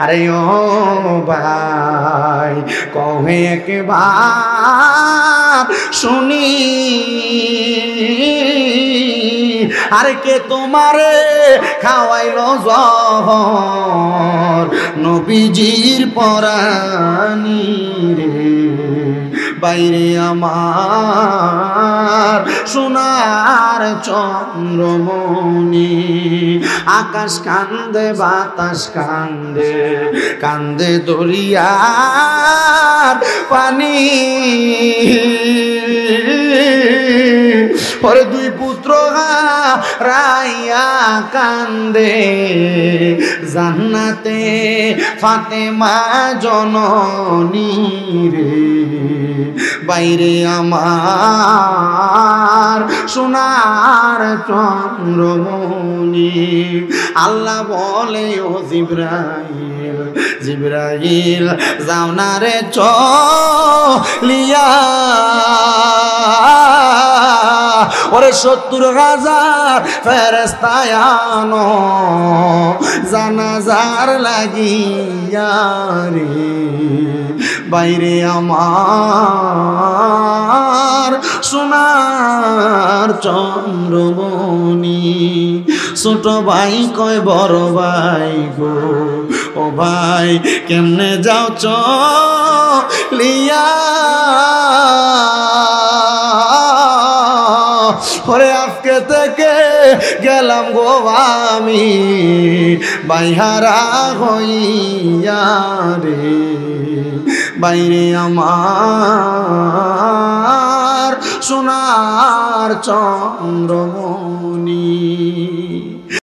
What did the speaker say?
আরে ও ভাই কহে একবার শুনি আরে কে তোমারে খাওয়াইলো জহর নবীজির পরানি রে বাইরে আমার সোনার চন্দ্রমণি আকাশ কান্দে বাতাস কান্দে কান্দে দরিয়ার পানি পরে দুই পুত্র রাইয়া কান্দে জান্নাতে ফাতেমা জননী রে বাইরে আমার সোনার চন্দ্রমণি আল্লাহ বলে ও জিবরাইল জিবরাইল যাও না রে চলিয়া ওরে ৭০,০০০ ফেরেশতায় আনো জানাজার লাগিয়া রে বাইরে আমার সোনার চন্দ্রমণি ছোট ভাই কয় বড় ভাই গো ও ভাই কেমনে যাও চলিয়া ওরে আজকে থেকে গেলাম গো আমি বাইহারা হইয়া রে বাইরে আমার সোনার চন্দ্রমণি।